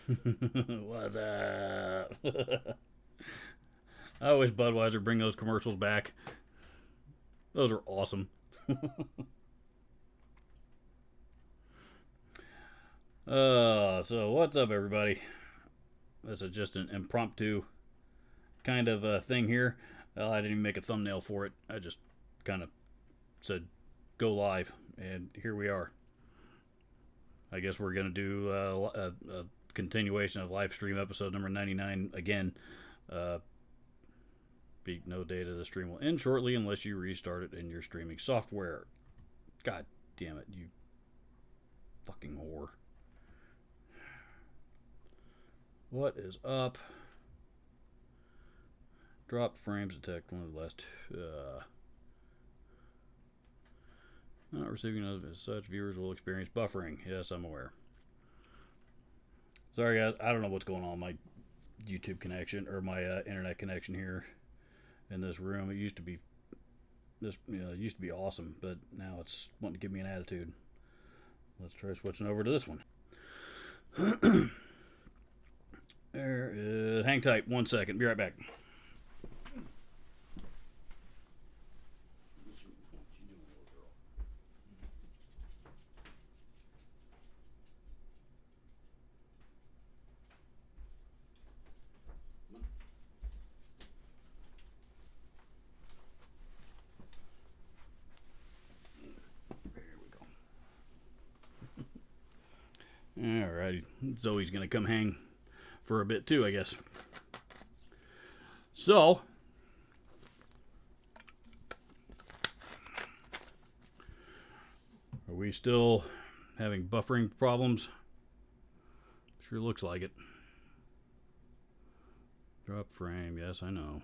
What's up? I wish Budweiser bring those commercials back. Those are awesome. So what's up, everybody? This is just an impromptu kind of thing here. Well, I didn't even make a thumbnail for it. I just kind of said go live, and here we are. I guess we're gonna do a continuation of live stream episode number 99 again. Uh, Beat no data. The stream will end shortly unless you restart it in your streaming software. God damn it, you fucking whore. What is up? Drop frames detect one of the last. Not receiving those as such. Viewers will experience buffering. Yes, I'm aware. Sorry, guys. I don't know what's going on with my YouTube connection or my internet connection here in this room. It used to be it used to be awesome, but now it's wanting to give me an attitude. Let's try switching over to this one. Hang tight 1 second. Be right back. Alrighty, Zoe's gonna come hang for a bit too, I guess. So, are we still having buffering problems? Sure looks like it. Drop frame, yes, I know.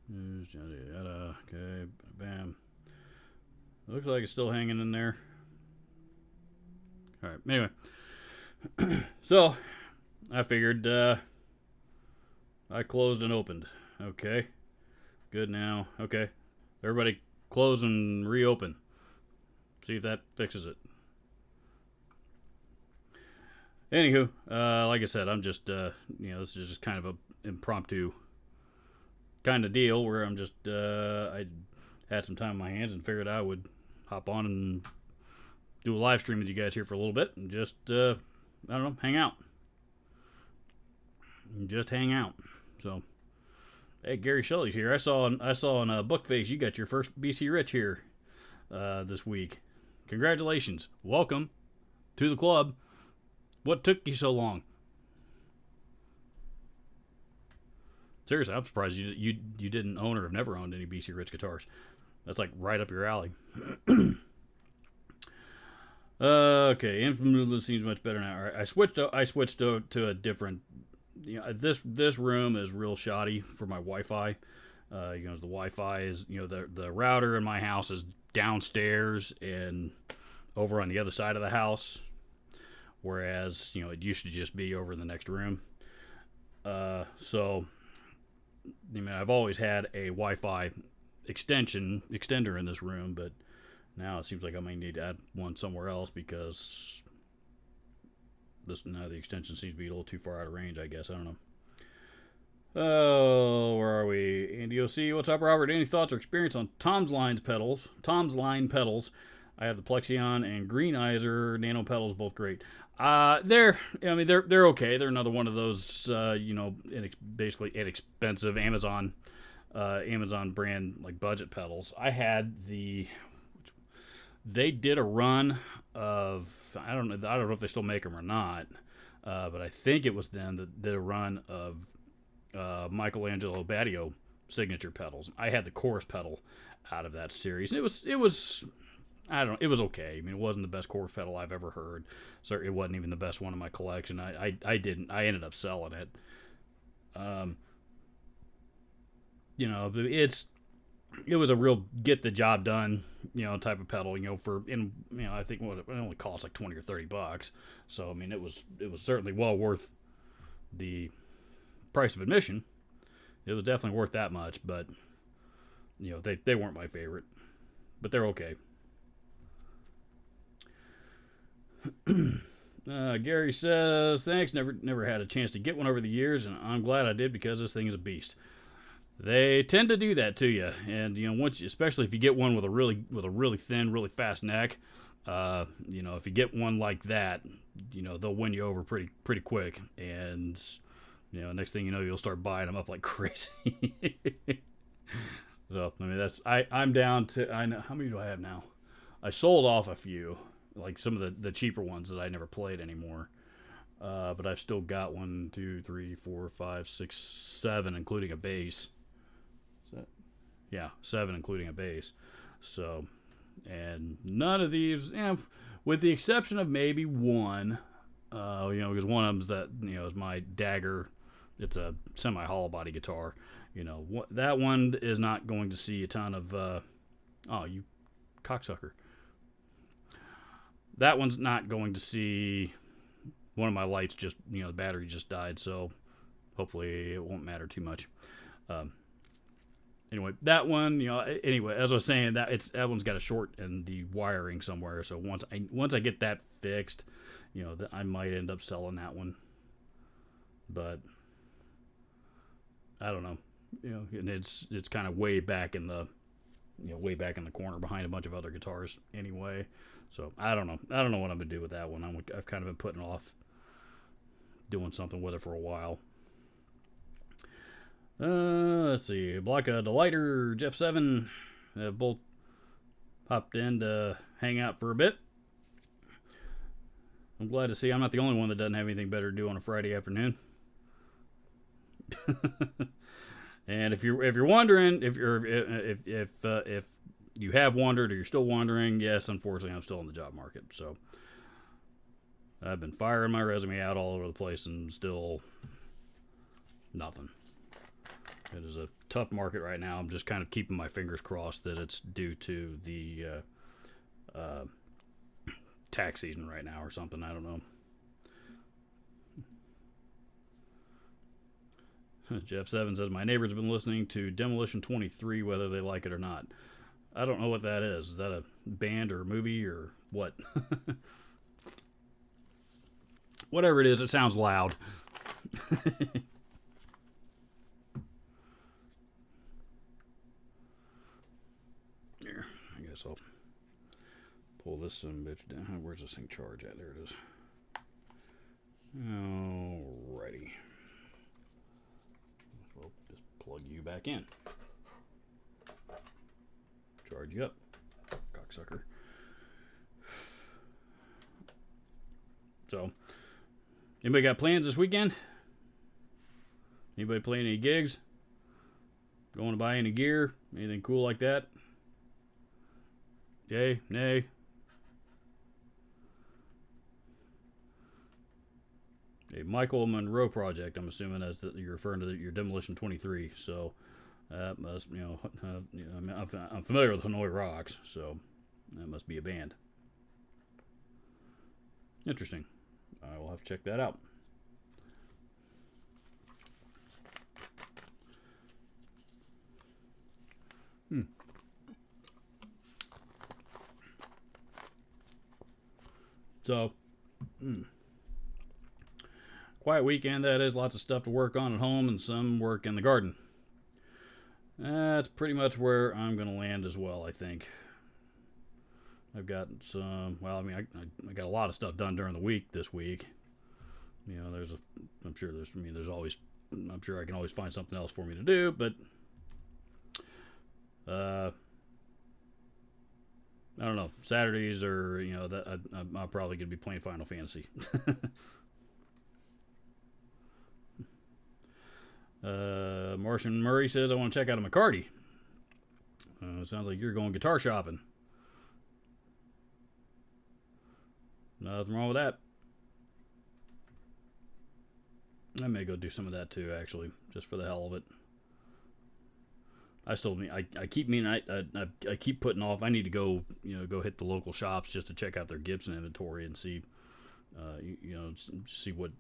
Yada yada. Okay, bam. Looks like it's still hanging in there. All right. Anyway, so I figured I closed and opened. Okay. Good now. Okay. Everybody close and reopen. See if that fixes it. Anywho, like I said, I'm just, this is just kind of a impromptu kind of deal where I'm just, I had some time on my hands and figured I would hop on and do a live stream with you guys here for a little bit and just, I don't know, hang out. Just hang out. So, hey, Gary Shelley's here. I saw on Bookface you got your first BC Rich here this week. Congratulations. Welcome to the club. What took you so long? Seriously, I'm surprised you didn't own or have never owned any BC Rich guitars. That's like right up your alley. Okay, Infamous seems much better now. All right, I switched to a different. This room is real shoddy for my Wi-Fi. The Wi-Fi is the router in my house is downstairs and over on the other side of the house, whereas it used to just be over in the next room. So I've always had a Wi-Fi extender in this room, but now it seems like I might need to add one somewhere else because the extension seems to be a little too far out of range, I guess. I don't know. Oh, where are we? Andy OC, what's up, Robert? Any thoughts or experience on Tom's Line pedals? I have the Plexion and Greenizer Nano pedals, both great. They're okay. They're another one of those, basically inexpensive Amazon brand like budget pedals. I had they did a run of, I don't know if they still make them or not, but I think it was them that did a run of Michelangelo Badio signature pedals. I had the chorus pedal out of that series. It was I don't know. It was okay. I mean, it wasn't the best chorus pedal I've ever heard. So it wasn't even the best one in my collection. I ended up selling it. It was a real get the job done, type of pedal, I think it only cost like $20 or $30. So, I mean, it was certainly well worth the price of admission. It was definitely worth that much, but, they weren't my favorite, but they're okay. Gary says, thanks. Never had a chance to get one over the years, and I'm glad I did because this thing is a beast. They tend to do that to you, and especially if you get one with a really thin, really fast neck. If you get one like that, they'll win you over pretty quick, and next thing you know, you'll start buying them up like crazy. So I mean, I'm down to, I know, how many do I have now? I sold off a few, like some of the cheaper ones that I never played anymore. But I've still got 1, 2, 3, 4, 5, 6, 7, including a base. Yeah, 7 including a base. So, and none of these, with the exception of maybe one, because one of them's is my Dagger. It's a semi-hollow body guitar. That one is not going to see a ton of, oh, you cocksucker. That one's not going to see, one of my lights just, the battery just died, so hopefully it won't matter too much. Anyway, that one, anyway, as I was saying, that one's got a short in the wiring somewhere. So once I get that fixed, I might end up selling that one. But I don't know, and it's kind of way back in the corner behind a bunch of other guitars anyway. So I don't know what I'm gonna do with that one. I've kind of been putting off doing something with it for a while. Let's see. Blocka Delighter, Jeff 7 have both popped in to hang out for a bit. I'm glad to see I'm not the only one that doesn't have anything better to do on a Friday afternoon. And if you're wondering, if you have wondered or you're still wondering, yes, unfortunately, I'm still in the job market. So I've been firing my resume out all over the place and still nothing. It is a tough market right now. I'm just kind of keeping my fingers crossed that it's due to the tax season right now or something. I don't know. Jeff 7 says, my neighbor's been listening to Demolition 23, whether they like it or not. I don't know what that is. Is that a band or a movie or what? Whatever it is, it sounds loud. Here, I guess I'll pull this son bitch down. Where's this thing charge at? There it is. Alrighty. Well, just plug you back in. Charge you up, cocksucker. So, anybody got plans this weekend? Anybody playing any gigs? Going to buy any gear? Anything cool like that? Yay? Nay? A Michael Monroe project, I'm assuming you're referring to your Demolition 23. So, that must, I'm familiar with Hanoi Rocks, so that must be a band. Interesting. I will have to check that out. So, quiet weekend, that is. Lots of stuff to work on at home and some work in the garden. That's pretty much where I'm going to land as well, I think. I've got some, well, I mean, I got a lot of stuff done during the week this week. I'm sure I can always find something else for me to do, but I don't know. Saturdays are, that I'm probably going to be playing Final Fantasy. Martian Murray says, I want to check out a McCarty. Sounds like you're going guitar shopping. Nothing wrong with that. I may go do some of that too, actually, just for the hell of it. I keep putting off. I need to go hit the local shops just to check out their Gibson inventory and see, see what,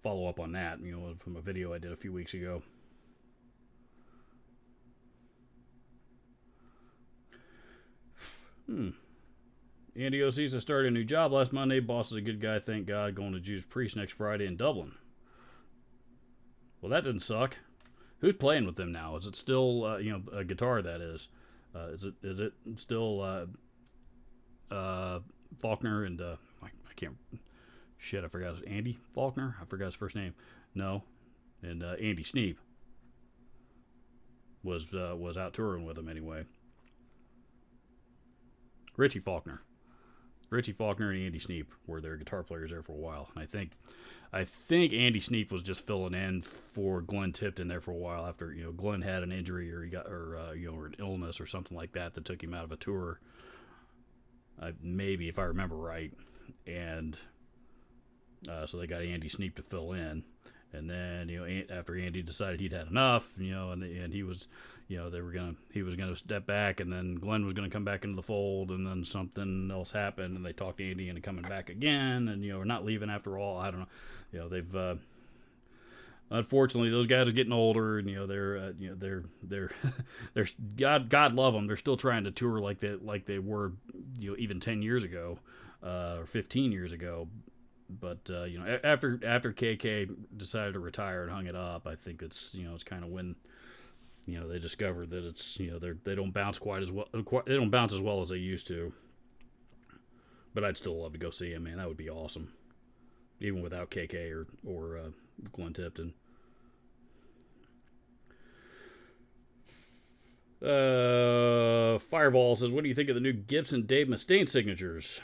follow up on that, from a video I did a few weeks ago. Andy Osisa started a new job last Monday. Boss is a good guy, thank God. Going to Judas Priest next Friday in Dublin. Well, that didn't suck. Who's playing with them now? Is it still a guitar? That is. Is it still Faulkner and I can't. Shit, I forgot. Andy Faulkner. I forgot his first name. No, and Andy Sneap was out touring with him anyway. Richie Faulkner and Andy Sneap were their guitar players there for a while, and I think Andy Sneap was just filling in for Glenn Tipton there for a while after Glenn had an injury or or an illness or something like that took him out of a tour. Maybe if I remember right, and so they got Andy Sneap to fill in. And then after Andy decided he'd had enough, and he was, he was gonna step back, and then Glenn was gonna come back into the fold, and then something else happened, and they talked Andy into coming back again, and we're not leaving after all. I don't know, they've unfortunately those guys are getting older, and they're God love them, they're still trying to tour like they were even 10 years ago or 15 years ago. But after KK decided to retire and hung it up, I think it's kind of when they discovered that it's they don't bounce quite as well. They don't bounce as well as they used to. But I'd still love to go see him, man. That would be awesome, even without KK or Glenn Tipton. Fireball says, "What do you think of the new Gibson Dave Mustaine signatures?"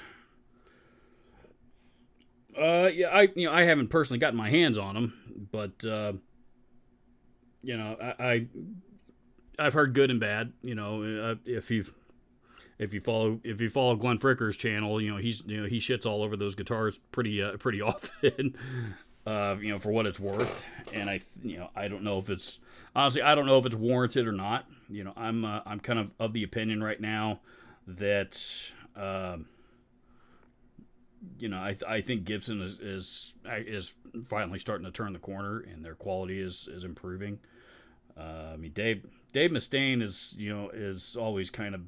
Yeah, I haven't personally gotten my hands on them, but I've heard good and bad. If you follow Glenn Fricker's channel, he shits all over those guitars pretty often. For what it's worth, and I don't know if it's warranted or not. I'm kind of the opinion right now that. I think Gibson is finally starting to turn the corner, and their quality is improving. Dave Mustaine is always kind of.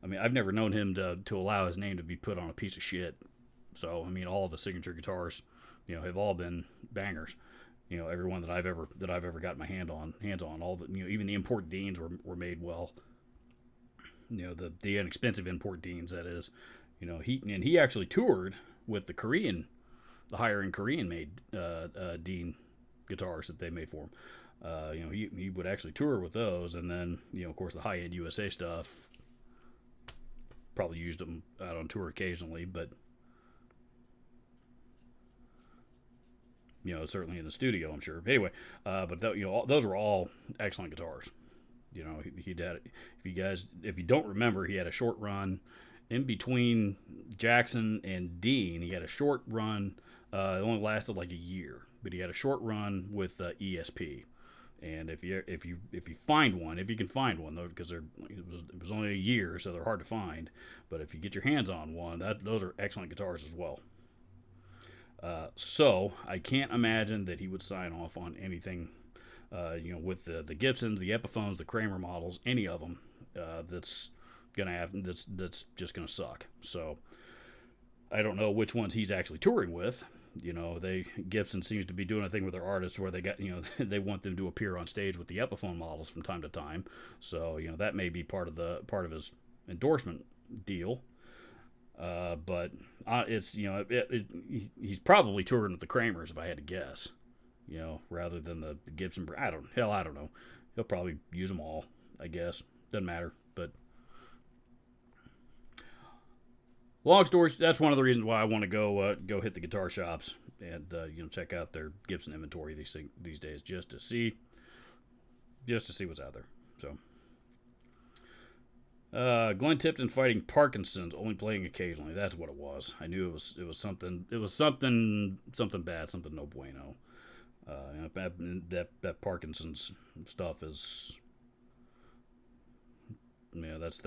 I've never known him to allow his name to be put on a piece of shit. So all of his signature guitars, have all been bangers. Every one that I've ever got my hands on. All the even the import Deans were made well. The inexpensive import Deans, that is. He actually toured with the higher end Korean made Dean guitars that they made for him. He would actually tour with those, and then of course the high end USA stuff. Probably used them out on tour occasionally, but certainly in the studio, I'm sure. Anyway, but those were all excellent guitars. He had, if you don't remember, he had a short run. In between Jackson and Dean, he had a short run. It only lasted like a year, but he had a short run with ESP. And if you find one, if you can find one, though, because it was only a year, so they're hard to find. But if you get your hands on one, those are excellent guitars as well. So I can't imagine that he would sign off on anything, with the Gibsons, the Epiphones, the Kramer models, any of them. That's gonna happen. That's just gonna suck. So I don't know which ones he's actually touring with. Gibson seems to be doing a thing with their artists where they got they want them to appear on stage with the Epiphone models from time to time. So that may be part of his endorsement deal. But it's he's probably touring with the Kramers if I had to guess. Rather than the Gibson. I don't know. He'll probably use them all. I guess doesn't matter. But long story, that's one of the reasons why I want to go hit the guitar shops and check out their Gibson inventory these days just to see what's out there. So Glenn Tipton fighting Parkinson's, only playing occasionally. That's what it was. I knew it was something. It was something bad, something no bueno. That Parkinson's stuff is. Yeah, that's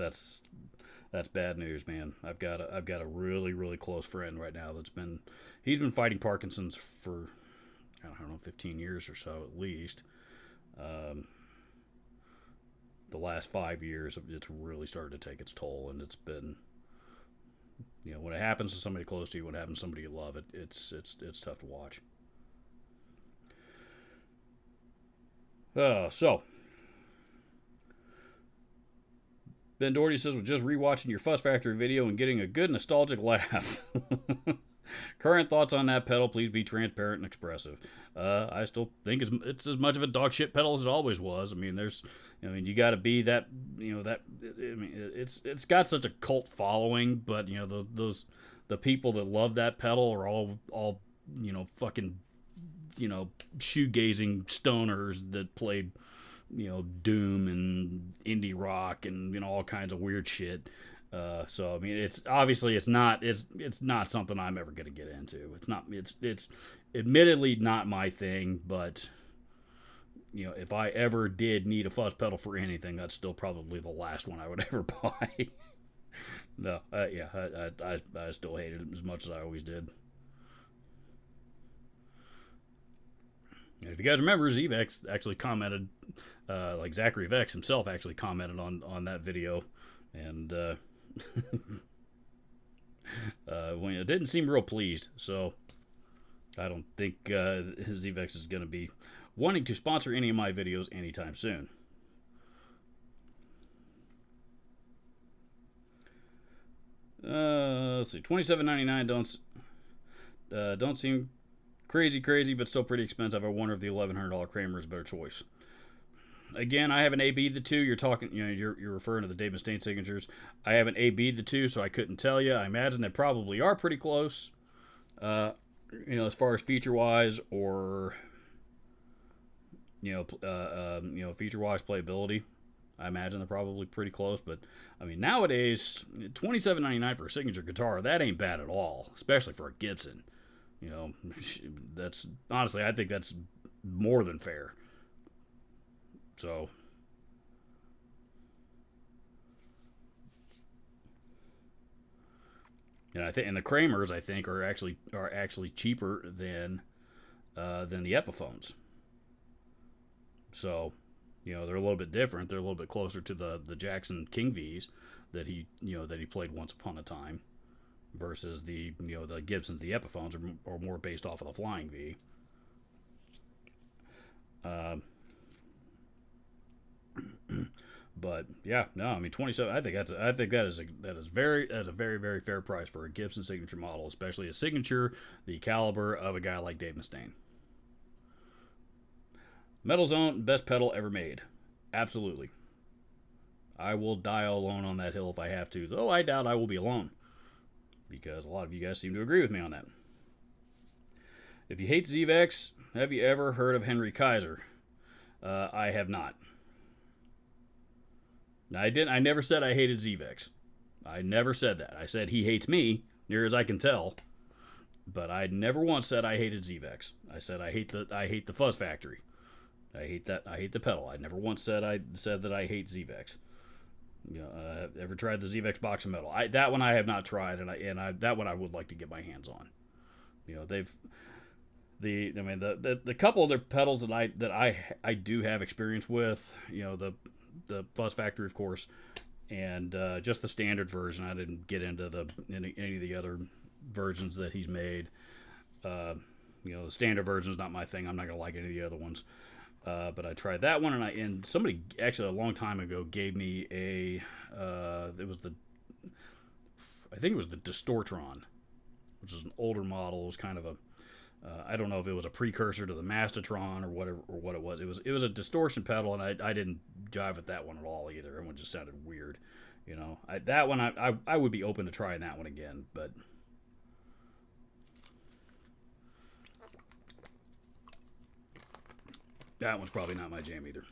bad news, man. I've got a really, really close friend right now he's been fighting Parkinson's for, I don't know, 15 years or so at least. The last 5 years, it's really started to take its toll, and it's been You know, when it happens to somebody close to you, when it happens to somebody you love, it's tough to watch. So Ben Doherty says, "Was just rewatching your Fuss Factory video and getting a good nostalgic laugh." Current thoughts on that pedal? Please be transparent and expressive. I still think it's as much of a dog shit pedal as it always was. I mean, you got to be that, I mean, it's got such a cult following, but the people that love that pedal are all fucking shoegazing stoners that played doom and indie rock and all kinds of weird shit. So I mean, it's not something I'm ever gonna get into. It's admittedly not my thing, but if I ever did need a fuzz pedal for anything, that's still probably the last one I would ever buy. No, I still hate it as much as I always did. And if you guys remember, ZVEX actually commented, like Zachary Vex himself actually commented on that video, and when it didn't seem real pleased. So I don't think ZVEX is going to be wanting to sponsor any of my videos anytime soon. Let's see, $27.99 don't seem crazy, but still pretty expensive. I wonder if the $1,100 Kramer is a better choice. Again, I haven't A-B'd the two. You're talking, you're referring to the Dave Mustaine signatures. I haven't A-B'd the two, so I couldn't tell you. I imagine they probably are pretty close, as far as feature-wise or, feature-wise playability. I imagine they're probably pretty close, but I mean, nowadays, $27.99 for a signature guitar, that ain't bad at all, especially for a Gibson. That's honestly, I think that's more than fair. So, and the Kramers, I think, are actually cheaper than the Epiphones. So, they're a little bit different. They're a little bit closer to the Jackson King V's that he played once upon a time, versus the Gibsons. The Epiphones are more based off of the Flying V. But yeah, no, I mean 27. I think that is a very, very fair price for a Gibson signature model, especially a signature the caliber of a guy like Dave Mustaine. Metal Zone, best pedal ever made. Absolutely. I will die alone on that hill if I have to, though I doubt I will be alone, because a lot of you guys seem to agree with me on that. If you hate ZVEX, have you ever heard of Henry Kaiser? I have not. I never said I hated ZVEX. I never said that. I said he hates me, near as I can tell. But I never once said I hated ZVEX. I said I hate the Fuzz Factory. I hate the pedal. I never once said that I hate ZVEX. Ever tried the ZVEX Box of Metal? That one I have not tried, and that one I would like to get my hands on. The couple of their pedals that I do have experience with. The Fuzz Factory, of course, and just the standard version. I didn't get into any of the other versions that he's made. The standard version is not my thing. I'm not gonna like any of the other ones. But I tried that one, and somebody actually a long time ago gave me I think it was the Distortron, which is an older model. It was kind of a I don't know if it was a precursor to the Mastotron or what it was. It was a distortion pedal, and I didn't jive with that one at all either. It just sounded weird, that one I would be open to trying that one again, but that one's probably not my jam either.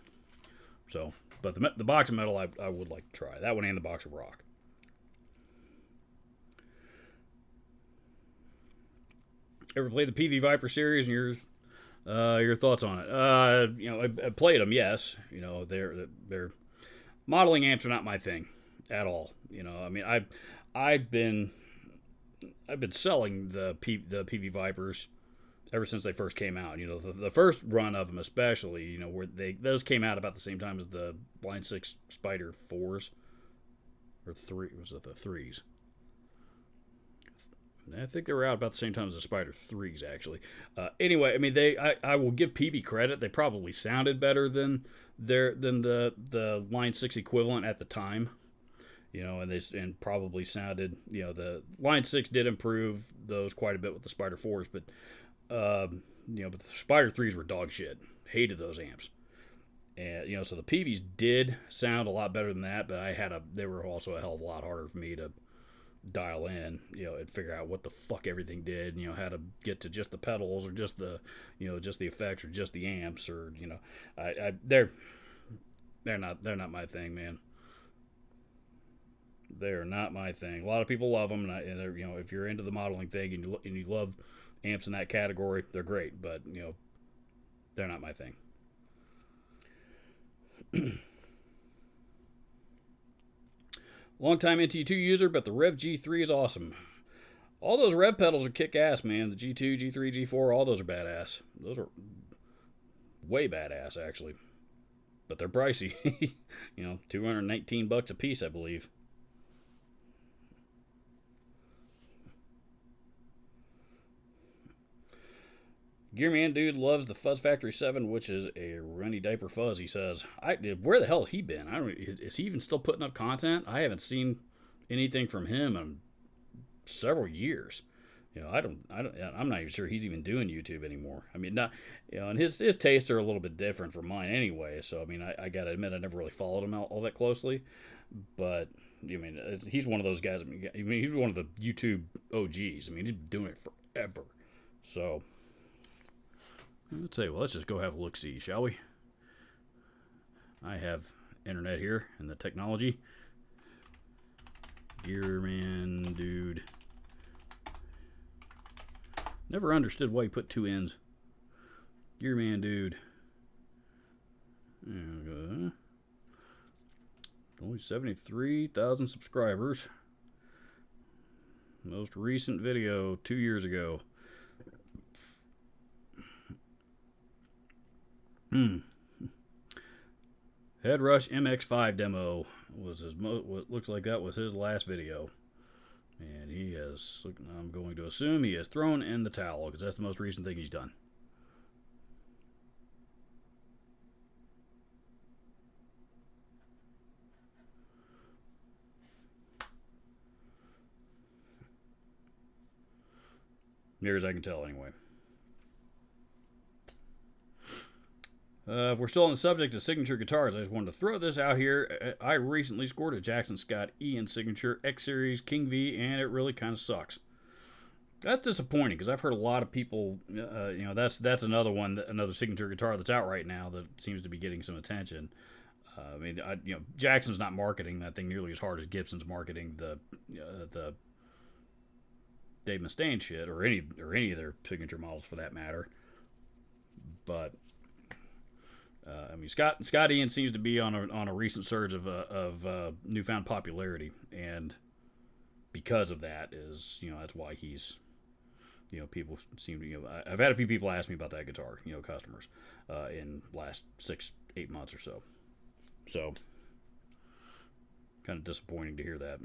So, but the Box of Metal I would like to try that one, and the Box of Rock. Ever played the PV Viper series, and your thoughts on it? I played them. Yes, they're modeling amps are not my thing at all. I mean, I've been selling the PV Vipers ever since they first came out. The first run of them, especially, where those came out about the same time as the Line 6 Spider 4s or 3. Was it the 3s? I think they were out about the same time as the Spider 3s, actually. Anyway, I mean, I will give PB credit. They probably sounded better than the Line 6 equivalent at the time. And probably sounded, the Line 6 did improve those quite a bit with the Spider 4s, but but the Spider 3s were dog shit. Hated those amps. And, so the PBs did sound a lot better than that, but they were also a hell of a lot harder for me to dial in, and figure out what the fuck everything did, how to get to just the pedals or just the, just the effects or just the amps or, they're not my thing, man. They're not my thing. A lot of people love them, and if you're into the modeling thing and you love amps in that category, they're great, but, they're not my thing. Longtime NT2 user, but the Rev G3 is awesome. All those Rev pedals are kick-ass, man. The G2, G3, G4, all those are badass. Those are way badass, actually. But they're pricey. $219 a piece, I believe. Gearman Dude loves the Fuzz Factory 7, which is a runny diaper fuzz, he says. Where the hell has he been? Is he even still putting up content? I haven't seen anything from him in several years. I'm not even sure he's even doing YouTube anymore. I mean, not, and his tastes are a little bit different from mine anyway. So, I mean, I gotta admit, I never really followed him all that closely. But, he's one of those guys. He's one of the YouTube OGs. I mean, he's been doing it forever. So, I'll tell you what, let's just go have a look-see, shall we? I have internet here and the technology. Gearman Dude. Never understood why he put two N's. Gearman Dude. Only 73,000 subscribers. Most recent video 2 years ago. Head Rush MX5 demo was what looks like that was his last video. And he has, I'm going to assume he has thrown in the towel because that's the most recent thing he's done. Near as I can tell, anyway. If we're still on the subject of signature guitars, I just wanted to throw this out here. I recently scored a Jackson Scott Ian Signature X Series King V, and it really kind of sucks. That's disappointing because I've heard a lot of people, that's another one, another signature guitar that's out right now that seems to be getting some attention. Jackson's not marketing that thing nearly as hard as Gibson's marketing the Dave Mustaine shit or any of their signature models for that matter. But Scott Ian seems to be on a recent surge of newfound popularity, and because of that that's why he's, people seem to, I've had a few people ask me about that guitar, customers, in last 6-8 months or so. So, kind of disappointing to hear that.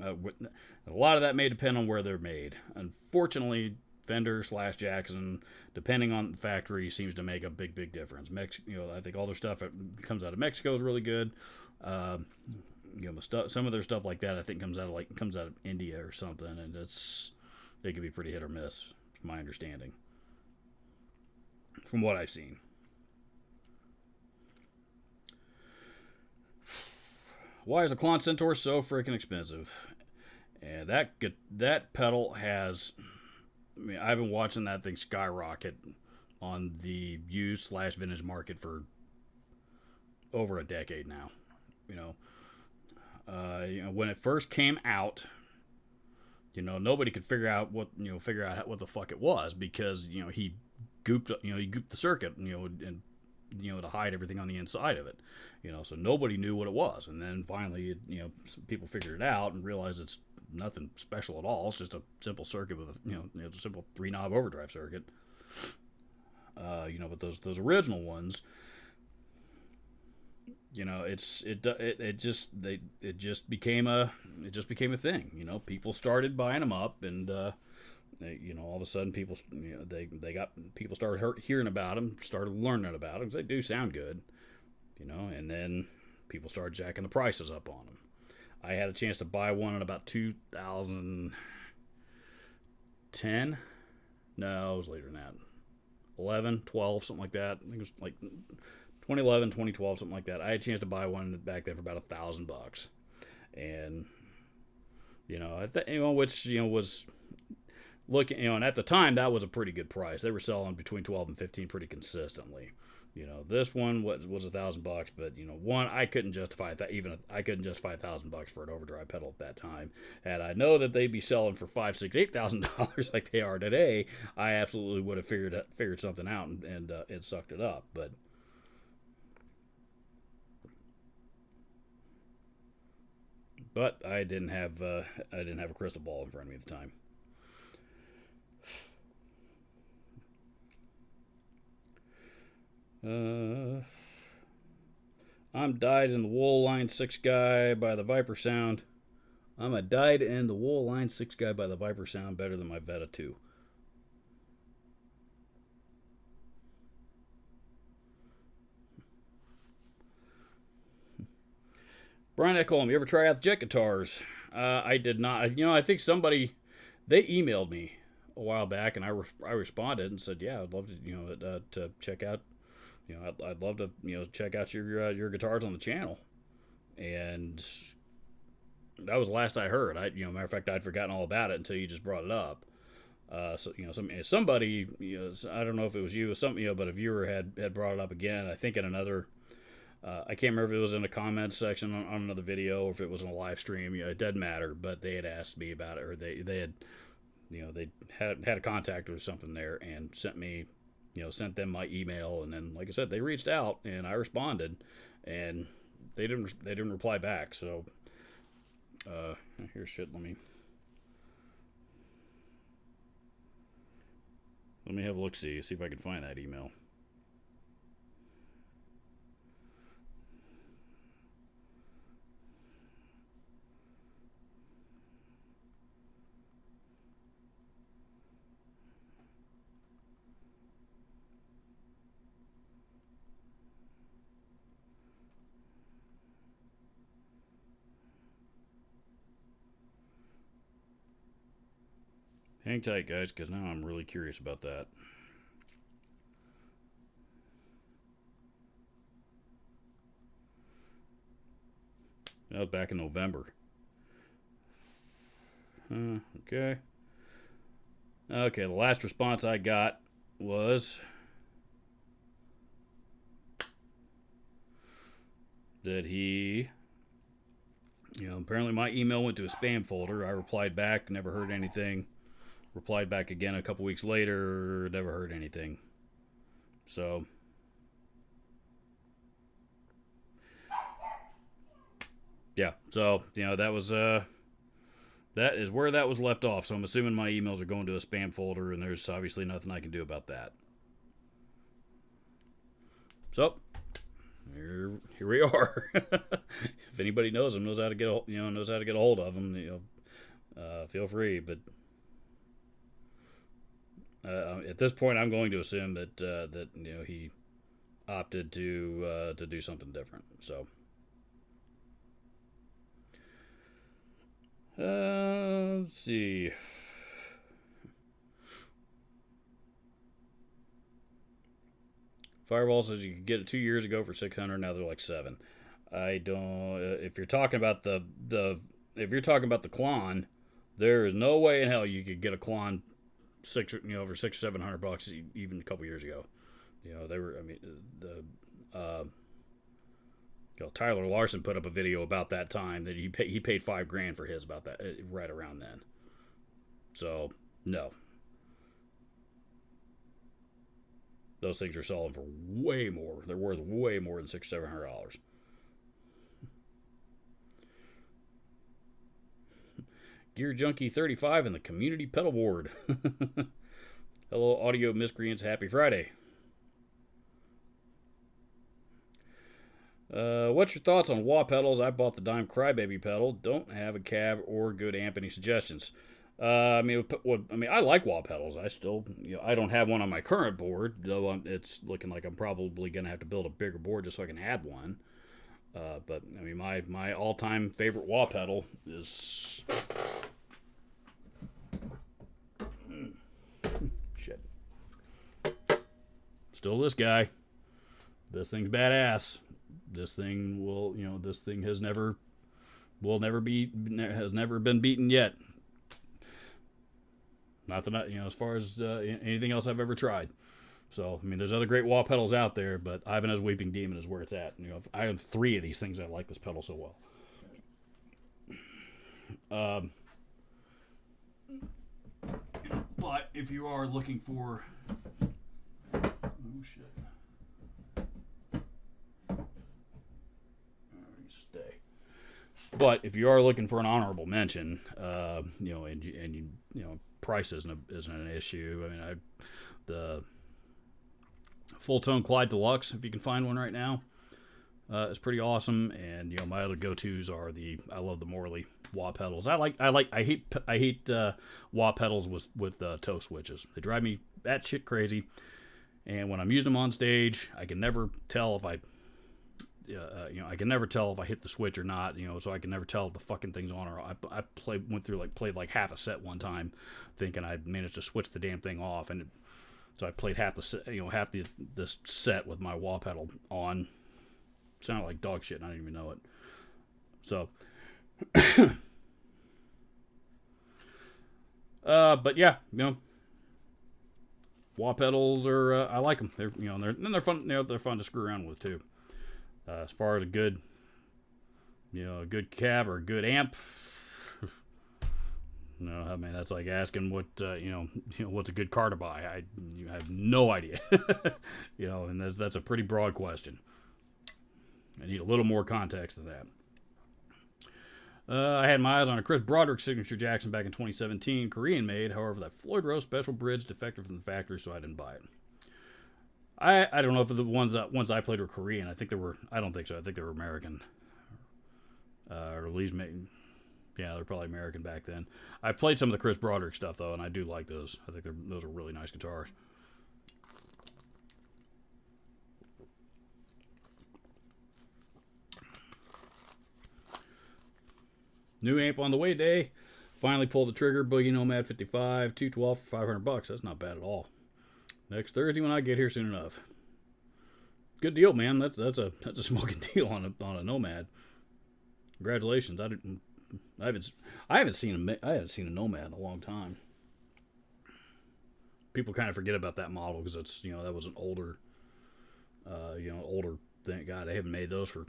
A lot of that may depend on where they're made. Unfortunately, Fender/Jackson, depending on the factory, seems to make a big difference. I think all their stuff that comes out of Mexico is really good. Some of their stuff like that I think comes out of India or something, and it can be pretty hit or miss, from my understanding, from what I've seen. Why is a Klon Centaur so freaking expensive? And that pedal has, I've been watching that thing skyrocket on the used/vintage market for over a decade now. When it first came out, nobody could figure out what the fuck it was because he gooped the circuit and to hide everything on the inside of it, so nobody knew what it was. And then finally, people figured it out and realized it's nothing special at all. It's just a simple circuit with a simple 3-knob overdrive circuit. But those original ones, it just became a thing. People started buying them up, and All of a sudden people, people started hearing about them, started learning about them because they do sound good, and then people started jacking the prices up on them. I had a chance to buy one in about 2010. No, it was later than that. 11, 12, something like that. I think it was like 2011, 2012, something like that. I had a chance to buy one back then for about $1,000, and which was looking, and at the time that was a pretty good price. They were selling between 12 and 15 pretty consistently. This one was $1,000, but one, I couldn't justify that. Even I couldn't justify $1,000 for an overdrive pedal at that time. And I know that they'd be selling for $5,000, $6,000, $8,000 like they are today. I absolutely would have figured something out and sucked it up. But I didn't have a crystal ball in front of me at the time. I'm dyed in the wool line 6 guy by the Viper Sound. I'm a dyed in the wool line 6 guy by the Viper Sound, better than my Veta 2. Brian Eckholm, you ever try out the Jet guitars? I did not. I think they emailed me a while back, and I responded and said, yeah, I'd love to, to check out. I'd love to, check out your guitars on the channel. And that was the last I heard. Matter of fact, I'd forgotten all about it until you just brought it up. Somebody, I don't know if it was you or something, but a viewer had brought it up again. I think in another. I can't remember if it was in the comments section on another video or if it was on a live stream. It doesn't matter, but they had asked me about it, or they had, they had a contact or something there and sent me, sent them my email, and then, like I said, they reached out and I responded, and they didn't reply back. So, here's shit. Let me have a look, see if I can find that email. Hang tight, guys, because now I'm really curious about that. That was back in November. Okay. Okay, the last response I got was that he, apparently my email went to a spam folder. I replied back, never heard anything. Replied back again a couple weeks later, never heard anything. So, yeah. So, that was that is where that was left off. So I'm assuming my emails are going to a spam folder, and there's obviously nothing I can do about that. So, here we are. If anybody knows him, knows how to get a hold of him, feel free. But at this point, I'm going to assume that he opted to do something different. So, let's see. Fireball says you could get it 2 years ago for $600. Now they're like $700. I don't. If you're talking about the Klon, there is no way in hell you could get a Klon for $600 or $700 even a couple years ago. They were. I mean, Tyler Larson put up a video about that time that he paid $5,000 for his about that right around then. So no, those things are selling for way more. They're worth way more than $600-$700. Gear Junkie 35 in the community pedal board. Hello, audio miscreants. Happy Friday. What's your thoughts on wah pedals? I bought the Dime Crybaby pedal. Don't have a cab or good amp. Any suggestions? I mean, I like wah pedals. I still, I don't have one on my current board, though. It's looking like I'm probably gonna have to build a bigger board just so I can add one. But I mean, my all time favorite wah pedal is shit. Still this guy. This thing's badass. This thing will, this thing has never been beaten yet. Not that as far as anything else I've ever tried. So, I mean, there's other great wah pedals out there, but Ibanez Weeping Demon is where it's at. I have 3 of these things. I like this pedal so well. But if you are looking for, oh shit, stay. But if you are looking for an honorable mention, price isn't an issue. I mean, the Full Tone Clyde Deluxe, if you can find one right now, is pretty awesome. And my other go-tos are I love the Morley wah pedals. I hate wah pedals with toe switches. They drive me batshit crazy. And when I'm using them on stage, I can never tell if I hit the switch or not. So I can never tell if the fucking thing's on or off. I played like half a set one time, thinking I managed to switch the damn thing off, and so I played half the set with my wah pedal on. Sounded like dog shit, and I didn't even know it. So, but yeah, wah pedals are I like them. They're fun. They're fun to screw around with too. As far as a good cab or a good amp, no, I mean that's like asking what what's a good car to buy. I have no idea, and that's a pretty broad question. I need a little more context than that. I had my eyes on a Chris Broderick signature Jackson back in 2017, Korean made. However, that Floyd Rose special bridge defective from the factory, so I didn't buy it. I don't know if the ones I played were Korean. I don't think so. I think they were American. Or at least maybe, yeah, they're probably American back then. I played some of the Chris Broderick stuff though, and I do like those. I think those are really nice guitars. New amp on the way day. Finally pulled the trigger. Boogie Nomad 55, 212 for $500. That's not bad at all. Next Thursday when I get here soon enough. Good deal, man. That's a smoking deal on a Nomad. Congratulations. I haven't seen a Nomad in a long time. People kind of forget about that model because it's that was an older thing. God, they haven't made those for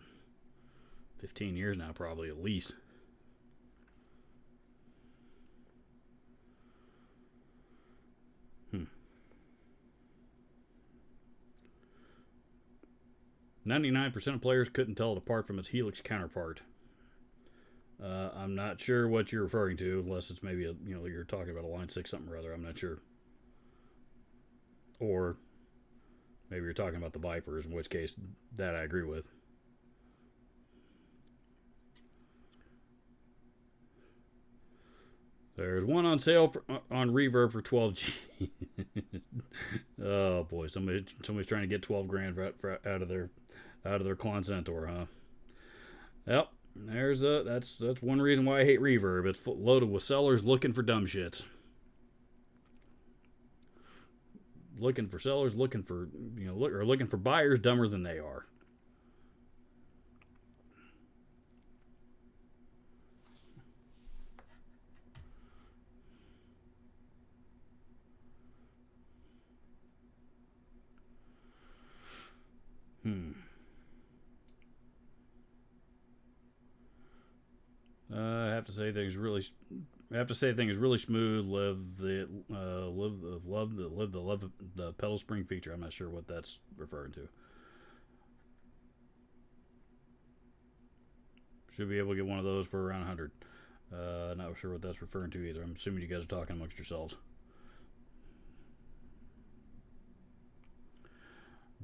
15 years now, probably at least. 99% of players couldn't tell it apart from its Helix counterpart. I'm not sure what you're referring to, unless it's maybe you're talking about a Line 6 something or other. I'm not sure. Or maybe you're talking about the Vipers, in which case that I agree with. There's one on sale on Reverb for $12G. Oh boy, somebody's trying to get $12,000 out of their Klon Centaur, huh? Yep, that's one reason why I hate Reverb. It's loaded with sellers looking for dumb shits. Looking for sellers, looking for buyers dumber than they are. I have to say things really smooth. Love the pedal spring feature. I'm not sure what that's referring to. Should be able to get one of those for around 100. Not sure what that's referring to either. I'm assuming you guys are talking amongst yourselves.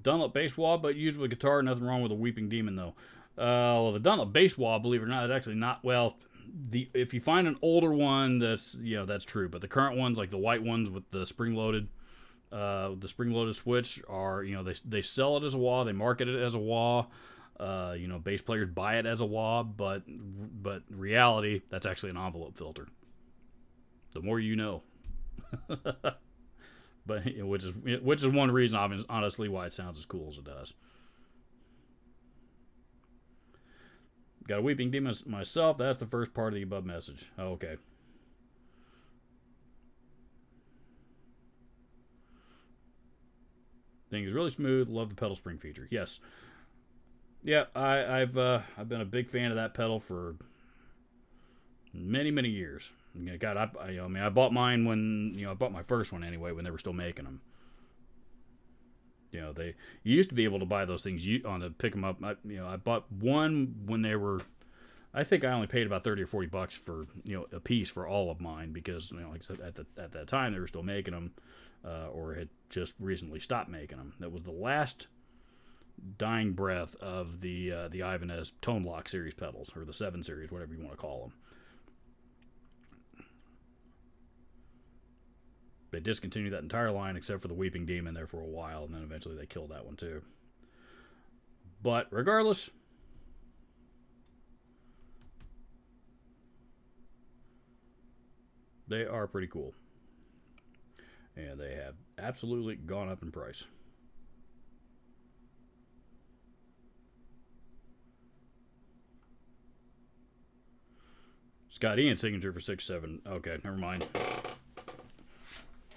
Dunlop bass wah, but used with guitar. Nothing wrong with a Weeping Demon though. Well, the Dunlop bass wah, believe it or not, is actually not well. if you find an older one, that's that's true. But the current ones, like the white ones with the spring loaded switch, are they sell it as a wah, they market it as a wah. Bass players buy it as a wah, but reality, that's actually an envelope filter. The more you know. But which is one reason, honestly, why it sounds as cool as it does. Got a weeping demon myself. That's the first part of the above message. Oh, okay. Thing is really smooth. Love the pedal spring feature. Yes. Yeah, I've been a big fan of that pedal for many years. God, I bought mine when I bought my first one anyway when they were still making them. You used to be able to buy those things on the pick them up. I bought one when they were. I think I only paid about $30 or $40 for a piece for all of mine because like I said, at that time they were still making them, or had just recently stopped making them. That was the last dying breath of the Ibanez Tone Lock series pedals, or the 7 series, whatever you want to call them. They discontinued that entire line except for the Weeping Demon there for a while, and then eventually they killed that one too. But regardless, they are pretty cool. And they have absolutely gone up in price. Scott Ian signature for 6.7. Okay, never mind.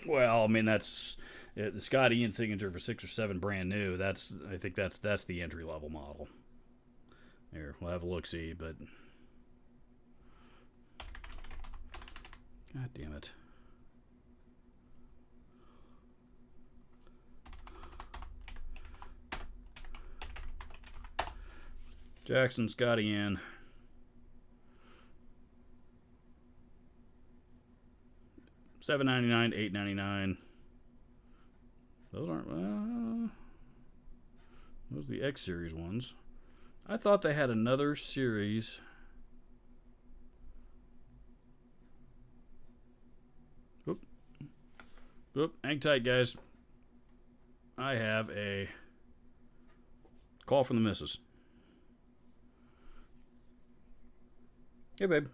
Well, I mean that's the Scott Ian signature for 6 or 7 brand new. I think that's the entry level model. Here, we'll have a look see, but God damn it. Jackson, Scott Ian. $7.99, $8.99. Those aren't. Those are the X series ones. I thought they had another series. Oop, hang tight, guys. I have a call from the missus. Hey, babe.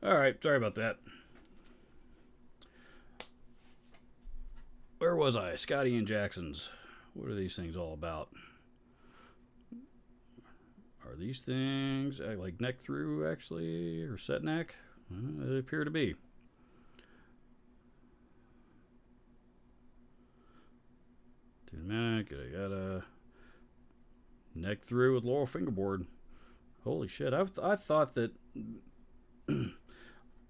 All right, sorry about that. Where was I? Scotty and Jackson's. What are these things all about? Are these things like neck through actually, or set neck? They appear to be. Dude, man, I got a neck through with Laurel fingerboard. Holy shit! I thought that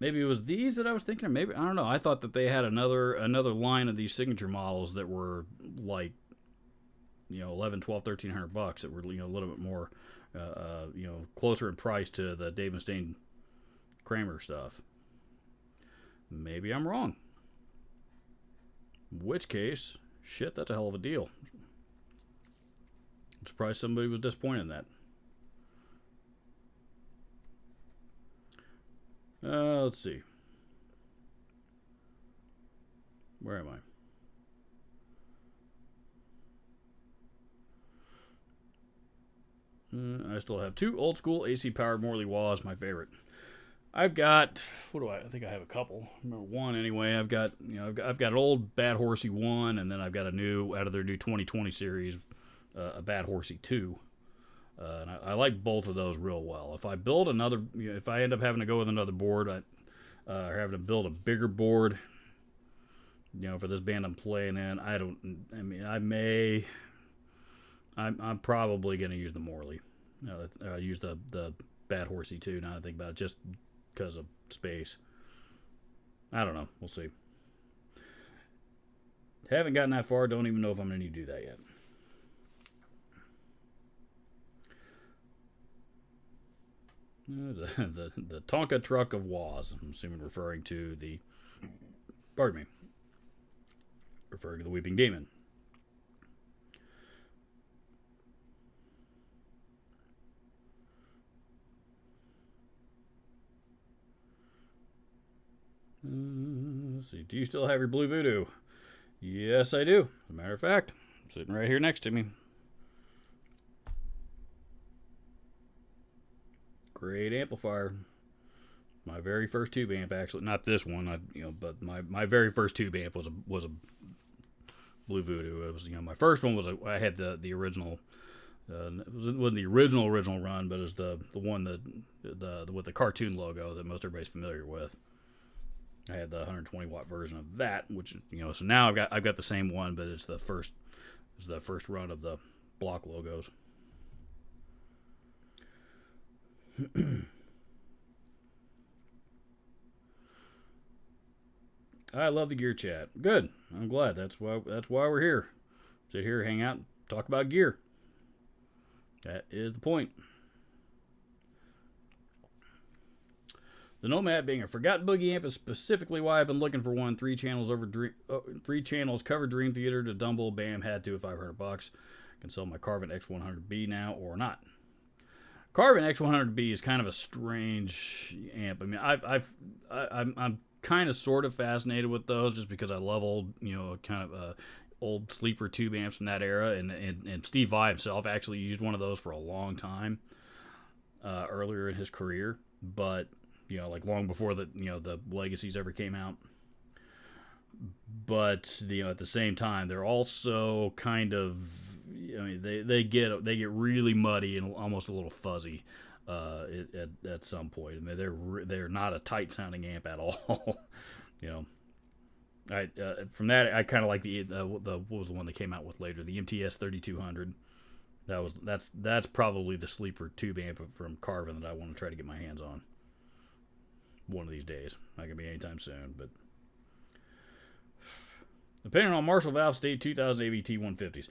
maybe it was these that I was thinking of. Maybe I don't know. I thought that they had another line of these signature models that were like 11, 12, $1,300 that were a little bit more closer in price to the Dave Mustaine Kramer stuff. Maybe I'm wrong. In which case, shit, that's a hell of a deal. I'm surprised somebody was disappointed in that. Let's see. Where am I? I still have 2 old school AC powered Morley Wahs, my favorite. I've got, what do I think I have a couple. I remember one anyway. I've got an old Bad Horsey 1, and then I've got a new, out of their new 2020 series, a Bad Horsey 2. And I like both of those real well. If I build another, if I end up having to go with another board, or having to build a bigger board, for this band I'm playing in, I'm probably going to use the Morley. Use the Bad Horsey 2, now that I think about it, just because of space. I don't know. We'll see. Haven't gotten that far. Don't even know if I'm going to need to do that yet. The Tonka truck of Wahs. I'm assuming referring to the Weeping Demon. Let's see. Do you still have your Blue Voodoo? Yes, I do. As a matter of fact, sitting right here next to me. Great amplifier. My very first tube amp, actually, not this one, but my very first tube amp was a Blue Voodoo. It was, my first one was I had the original. It wasn't the original run, but it was the one that with the cartoon logo that most everybody's familiar with. I had the 120 watt version of that, which so now I've got the same one, but it's the first run of the block logos. I love the gear chat. Good. I'm glad. That's why we're here. Sit here, hang out, talk about gear. That is the point. The Nomad being a forgotten boogie amp is specifically why I've been looking for one. 3 channels cover Dream Theater to Dumble. Bam, had to at $500. Can sell my Carvin X100B now or not. Carvin X100B is kind of a strange amp. I mean, I'm kind of sort of fascinated with those just because I love old, old sleeper tube amps from that era, and Steve Vai himself actually used one of those for a long time earlier in his career, but like long before the Legacies ever came out. But at the same time, they're also kind of, they get really muddy and almost a little fuzzy at some point. I mean, they're not a tight sounding amp at all. From that I kind of like the what was the one they came out with later, the MTS 3200. That's probably the sleeper tube amp from Carvin that I want to try to get my hands on one of these days. Not gonna be anytime soon, but depending on Marshall Valve State 2000 AVT 150s.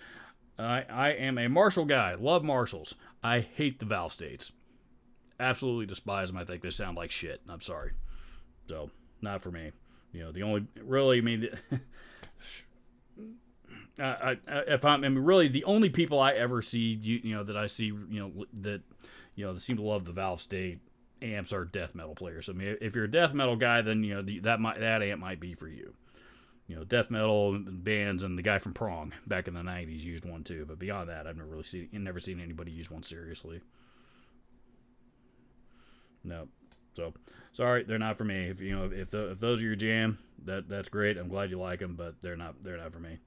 I am a Marshall guy. Love Marshalls. I hate the Valve States. Absolutely despise them. I think they sound like shit. I'm sorry. So, not for me. The only really, really the only people I ever see, that I see, that seem to love the Valve State amps are death metal players. I mean, if you're a death metal guy, then that amp might be for you. Death metal bands, and the guy from Prong back in the 90s used one too. But beyond that, I've never seen anybody use one seriously. No, so sorry, they're not for me. If those are your jam, that's great. I'm glad you like them, but they're not for me.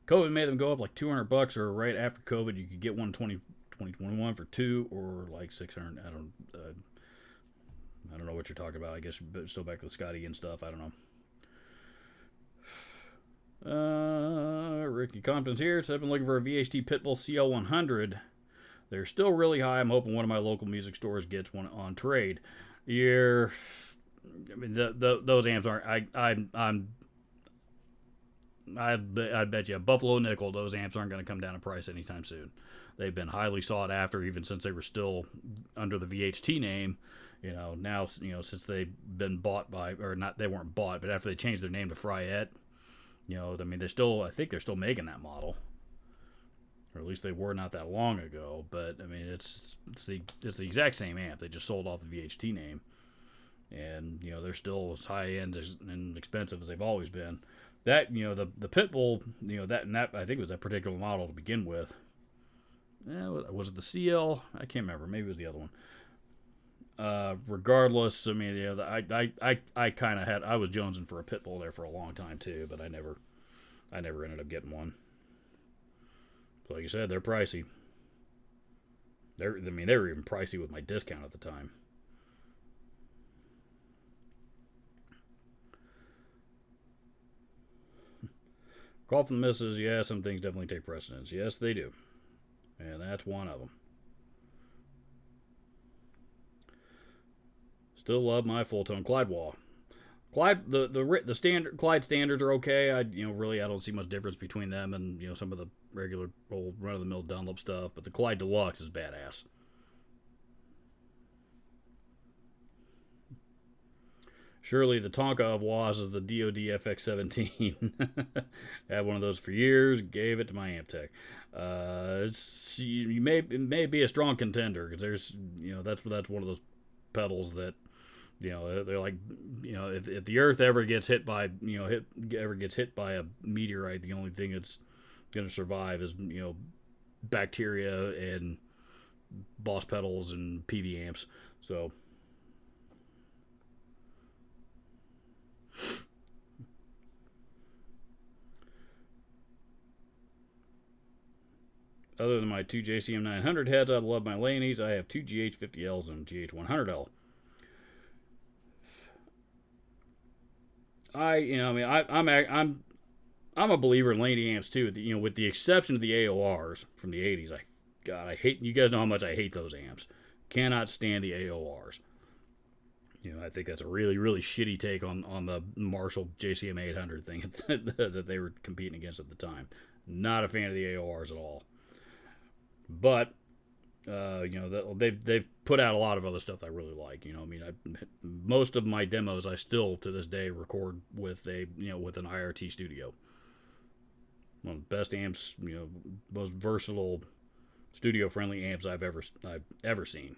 COVID made them go up like $200, or right after COVID, you could get one 2021 for $200 or like $600. I don't know what you're talking about. I guess still back to the Scotty and stuff. I don't know. Ricky Compton's here. So I've been looking for a VHT Pitbull CL100. They're still really high. I'm hoping one of my local music stores gets one on trade. Those amps aren't. I'd bet you a Buffalo nickel those amps aren't going to come down in price anytime soon. They've been highly sought after even since they were still under the VHT name. Now, since they've been bought by, or not, they weren't bought, but after they changed their name to Fryette, I think they're still making that model. Or at least they were not that long ago. But, it's the exact same amp. They just sold off the VHT name. And, they're still as high-end and expensive as they've always been. that, the Pitbull, that I think it was that particular model to begin with. Was it the CL? I can't remember. Maybe it was the other one. Regardless, I mean, I kind of I was jonesing for a Pitbull there for a long time too, but I never ended up getting one. So like you said, they're pricey. They were even pricey with my discount at the time. Call from the missus. Yeah, some things definitely take precedence. Yes, they do. And that's one of them. Still love my full tone Clyde wah. Clyde, the standard Clyde standards are okay. I don't see much difference between them and some of the regular old run of the mill Dunlop stuff. But the Clyde Deluxe is badass. Surely the Tonka of WAS is the DoD FX17. Had one of those for years. Gave it to my Amtech. It may be a strong contender because there's that's one of those pedals that they're like if the Earth ever gets hit by a meteorite, the only thing that's going to survive is bacteria and Boss pedals and PV amps. So. Other than my two JCM 900 heads, I love my Laney's. I have two GH50Ls and GH 100L. I'm a believer in Laney amps too. With the exception of the AORs from the 80s. I hate. You guys know how much I hate those amps. Cannot stand the AORs. I think that's a really, really shitty take on the Marshall JCM 800 thing that they were competing against at the time. Not a fan of the AORs at all. But they've put out a lot of other stuff I really like. Most of my demos I still to this day record with an IRT Studio. One of the best amps, most versatile, studio-friendly amps I've ever seen.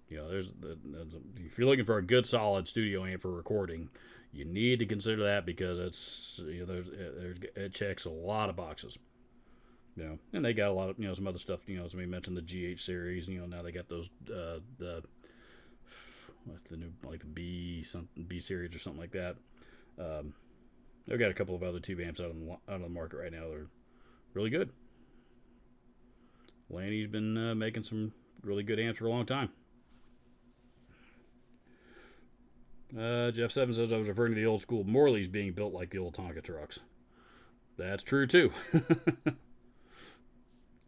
If you're looking for a good solid studio amp for recording, you need to consider that because it checks a lot of boxes. And they got a lot of some other stuff. As we mentioned, the GH series. Now they got those the new like the B series or something like that. They've got a couple of other tube amps out on the market right now. They're really good. Laney's been making some really good amps for a long time. Jeff Seven says I was referring to the old school Morleys being built like the old Tonka trucks. That's true too.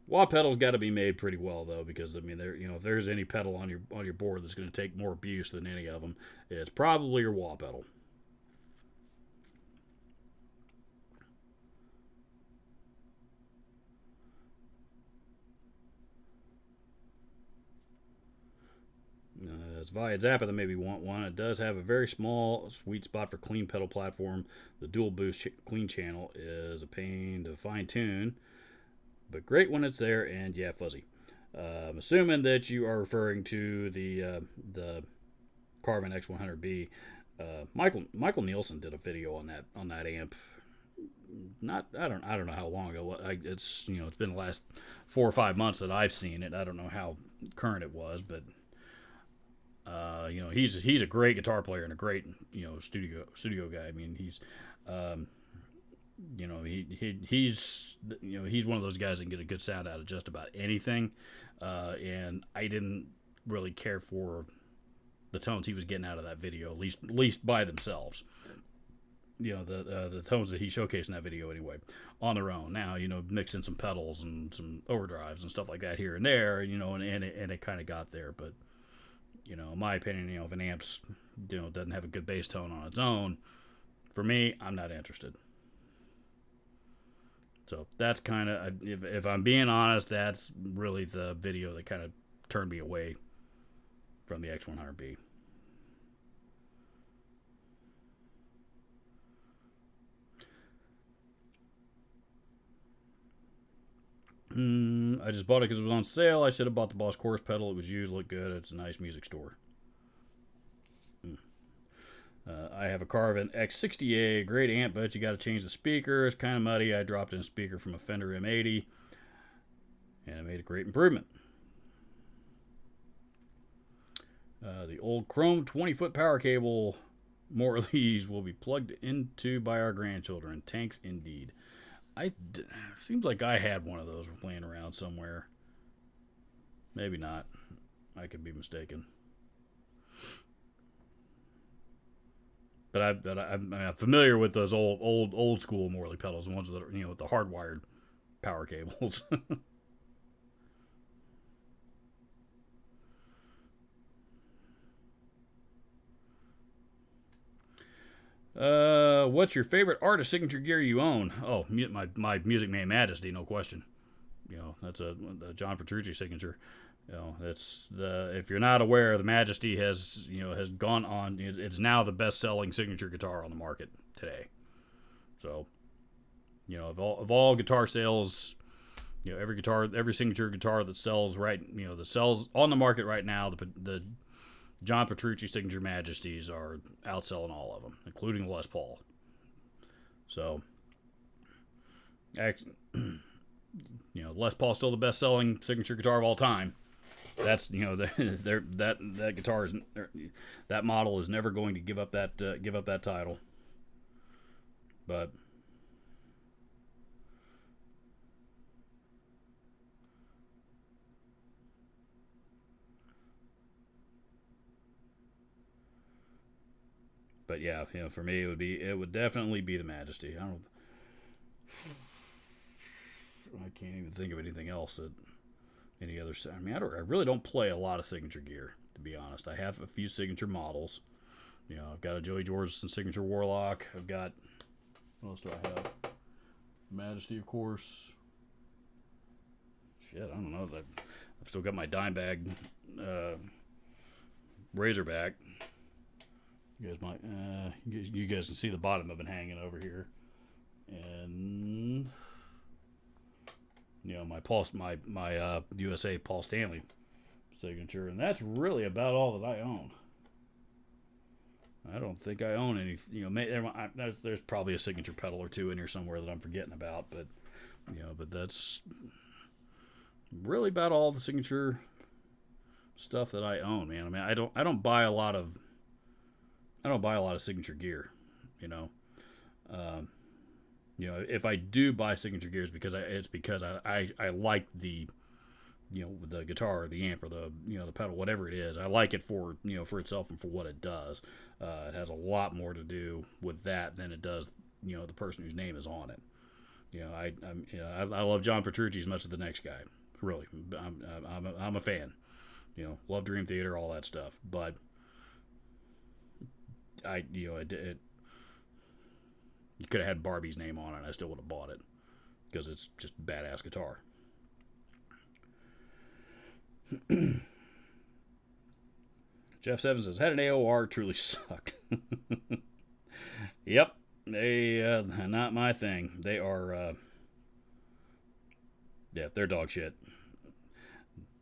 Wah pedals got to be made pretty well though, because if there's any pedal on your board that's going to take more abuse than any of them, it's probably your wah pedal. It's via Zappa that maybe want one. It does have a very small sweet spot for clean pedal platform. The dual boost clean channel is a pain to fine tune, but great when it's there, and yeah, fuzzy. I'm assuming that you are referring to the Carvin X100B. Michael Nielsen did a video on that amp. I don't know how long ago. It's been the last 4 or 5 months that I've seen it. I don't know how current it was, but he's a great guitar player and a great studio guy. I mean, he's he's one of those guys that can get a good sound out of just about anything. And I didn't really care for the tones he was getting out of that video, at least by themselves. The tones that he showcased in that video anyway, on their own. Now, mix in some pedals and some overdrives and stuff like that here and there, and it kind of got there. But, in my opinion, if an amp's, doesn't have a good bass tone on its own, for me, I'm not interested. So that's kind of, if I'm being honest, that's really the video that kind of turned me away from the X100B. I just bought it because it was on sale. I should have bought the Boss Chorus pedal. It was used, looked good. It's a nice music store. I have a Carvin X60A, great amp, but you got to change the speaker. It's kind of muddy. I dropped in a speaker from a Fender M80, and it made a great improvement. The old Chrome 20-foot power cable, more of these will be plugged into by our grandchildren. Tanks indeed. Seems like I had one of those laying around somewhere. Maybe not. I could be mistaken. But I'm familiar with those old school Morley pedals, the ones that are, with the hardwired power cables. What's your favorite artist signature gear you own? Oh, my Music Man Majesty, no question. That's a John Petrucci signature. That's if you're not aware, the Majesty has gone on. It's now the best-selling signature guitar on the market today. So, of all guitar sales, every signature guitar that sells that sells on the market right now, the John Petrucci signature Majesties are outselling all of them, including Les Paul. So, Les Paul's still the best-selling signature guitar of all time. That's that guitar is that model is never going to give up that title. But yeah, for me it would definitely be the Majesty. I can't even think of anything else that any other. I mean, I really don't play a lot of signature gear, to be honest. I have a few signature models. I've got a Joey Jordison signature Warlock. I've got, what else do I have? Majesty, of course. Shit, I don't know. I've still got my Dimebag Razorback. You guys can see the bottom of it hanging over here, and my USA Paul Stanley signature, and that's really about all that I own. I don't think I own any. There's probably a signature pedal or two in here somewhere that I'm forgetting about, but that's really about all the signature stuff that I own, man. I mean, I don't buy a lot of signature gear, if I do buy signature gear, it's because I like the guitar or the amp or the pedal, whatever it is. I like it for for itself and for what it does. It has a lot more to do with that than it does the person whose name is on it. I love John Petrucci as much as the next guy. Really, I'm a fan. Love Dream Theater, all that stuff, but you could have had Barbie's name on it, and I still would have bought it because it's just a badass guitar. Jeff Seven says, had an AOR, truly sucked. Yep, they not my thing. They are they're dog shit.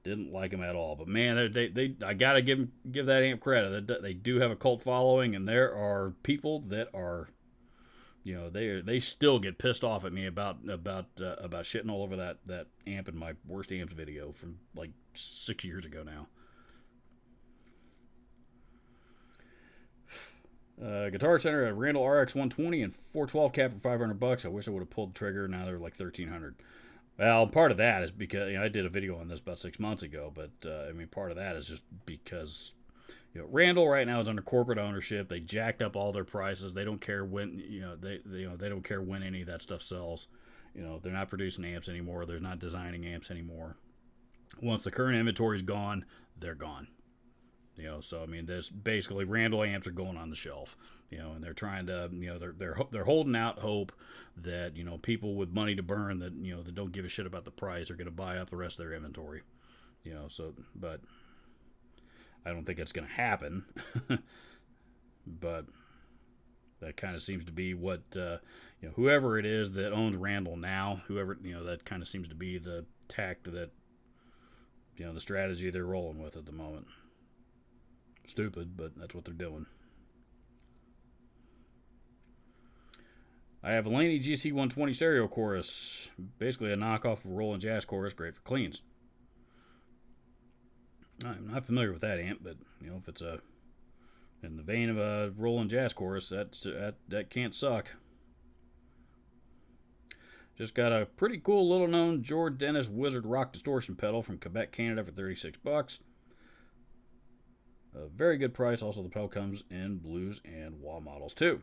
Didn't like them at all, but man, they I gotta give that amp credit. They do have a cult following, and there are people that are, they still get pissed off at me about shitting all over that amp in my worst amps video from like 6 years ago now. Guitar Center at Randall RX 120 and 412 cap for $500. I wish I would have pulled the trigger. Now they're like $1,300. Well, part of that is because I did a video on this about 6 months ago, but part of that is just because Randall right now is under corporate ownership. They jacked up all their prices. They don't care when they don't care when any of that stuff sells. They're not producing amps anymore. They're not designing amps anymore. Once the current inventory is gone, they're gone. So there's basically Randall amps are going on the shelf. And they're trying to, they're holding out hope that people with money to burn that don't give a shit about the price are going to buy up the rest of their inventory. But I don't think it's going to happen. But that kind of seems to be what whoever it is that owns Randall now, that kind of seems to be the tact that the strategy they're rolling with at the moment. Stupid, but that's what they're doing. I have a Laney GC120 stereo chorus, basically a knockoff of Roland Jazz chorus, great for cleans. I'm not familiar with that amp, but if it's in the vein of a Roland Jazz chorus, that can't suck. Just got a pretty cool little known George Dennis Wizard Rock distortion pedal from Quebec, Canada for $36. A very good price. Also, the pedal comes in blues and wah models too.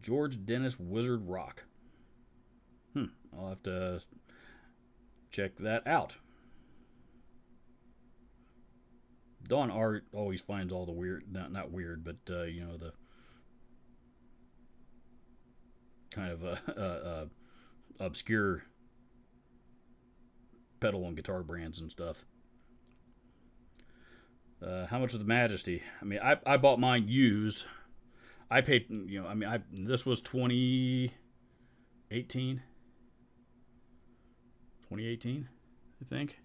George Dennis Wizard Rock. I'll have to check that out. Dawn Art always finds all the weird, not weird, but the kind of obscure pedal and guitar brands and stuff. How much of the Majesty? I mean, I bought mine used. I paid, this was 2018. 2018, I think.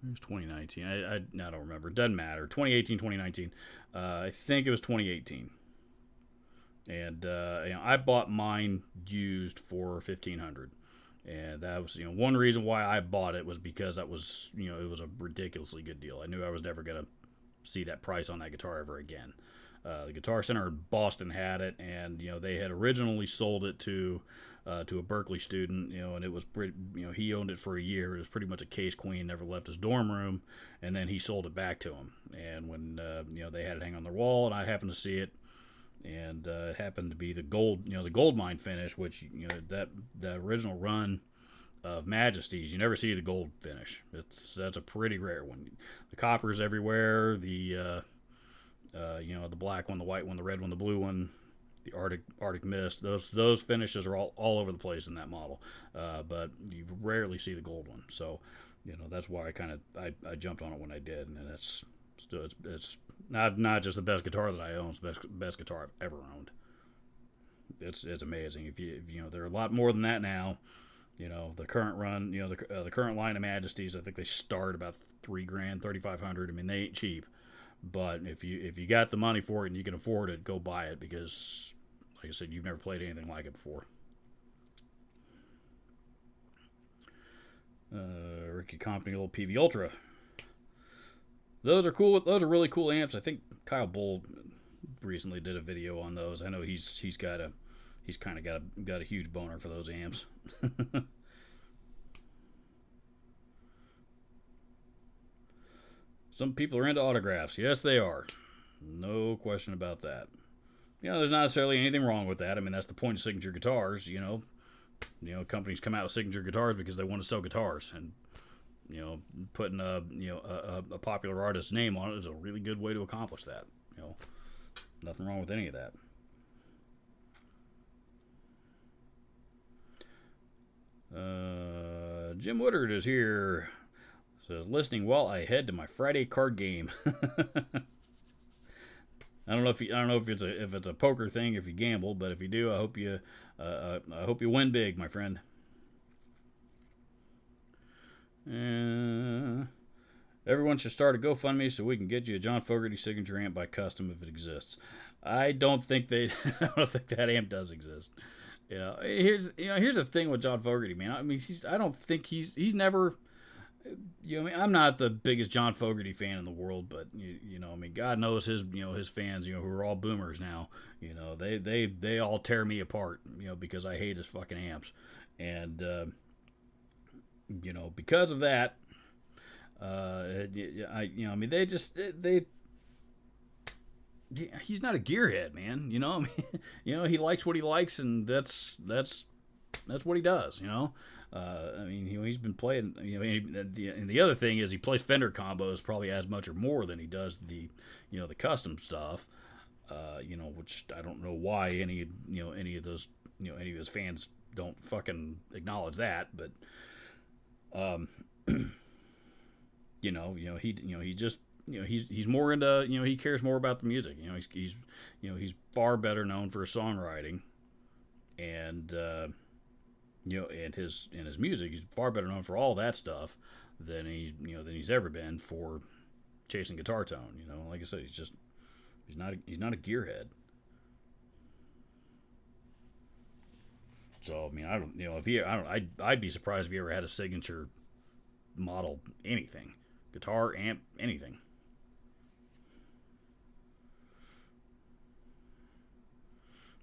It was 2019. I don't remember. It doesn't matter. 2018, 2019. I think it was 2018. And I bought mine used for $1,500. And that was, one reason why I bought it was because that was, it was a ridiculously good deal. I knew I was never going to see that price on that guitar ever again. The Guitar Center in Boston had it, and they had originally sold it to a Berkeley student, and it was pretty, he owned it for a year. It was pretty much a case queen, never left his dorm room, and then he sold it back to him. And when they had it hang on their wall, and I happened to see it, and it happened to be the gold, the gold mine finish, which that the original run of Majesties, you never see the gold finish. That's a pretty rare one. The copper's everywhere. The the black one, the white one, the red one, the blue one, the Arctic Mist. Those finishes are all over the place in that model, but you rarely see the gold one. So, that's why I jumped on it when I did, and it's not just the best guitar that I own. It's the best guitar I've ever owned. It's amazing. If there are a lot more than that now. The current run, the current line of Majesties, I think they start about $3,000, $3,500. I mean, they ain't cheap. But if you got the money for it and you can afford it, go buy it, because, like I said, you've never played anything like it before. Ricky Company, old PV Ultra. Those are cool. Those are really cool amps. I think Kyle Bull recently did a video on those. I know he's kind of got a huge boner for those amps. Some people are into autographs. Yes, they are. No question about that. There's not necessarily anything wrong with that. I mean, that's the point of signature guitars. Companies come out with signature guitars because they want to sell guitars, and putting a popular artist's name on it is a really good way to accomplish that. Nothing wrong with any of that. Jim Woodard is here. Says, listening while I head to my Friday card game. I don't know if it's a poker thing if you gamble, but if you do, I hope you win big, my friend. Everyone should start a GoFundMe so we can get you a John Fogerty signature amp by custom if it exists. I don't think I don't think that amp does exist. Here's the thing with John Fogerty, man. I mean, I don't think he's never. I'm not the biggest John Fogerty fan in the world, but God knows his fans, who are all boomers now, they all tear me apart, because I hate his fucking amps, and because of that, he's not a gearhead, man. He likes what he likes, and that's what he does. He's been playing. And the other thing is he plays Fender combos probably as much or more than he does the custom stuff. Which I don't know why any of those any of his fans don't fucking acknowledge that, but he's more into he cares more about the music. He's far better known for his songwriting, and and his music. He's far better known for all that stuff than he's ever been for chasing guitar tone. Like I said, he's not a gearhead. So I mean, I don't, if he, I don't, I'd be surprised if he ever had a signature model anything, guitar, amp, anything.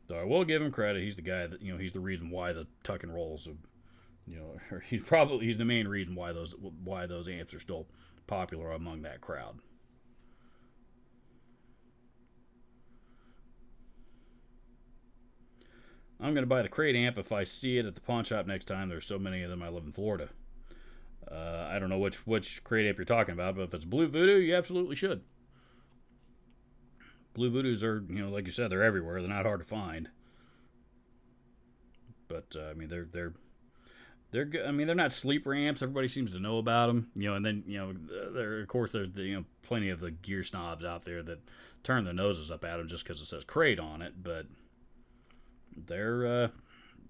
So I will give him credit. He's the guy that he's the reason why the tuck and rolls, he's the main reason why those amps are still popular among that crowd. I'm going to buy the crate amp if I see it at the pawn shop next time. There's so many of them. I live in Florida. I don't know which crate amp you're talking about, but if it's Blue Voodoo, you absolutely should. Blue Voodoos are, like you said, they're everywhere. They're not hard to find. But I mean, they're good. I mean, they're not sleeper amps. Everybody seems to know about them. And then there of course there's plenty of the gear snobs out there that turn their noses up at them just because it says crate on it. But they're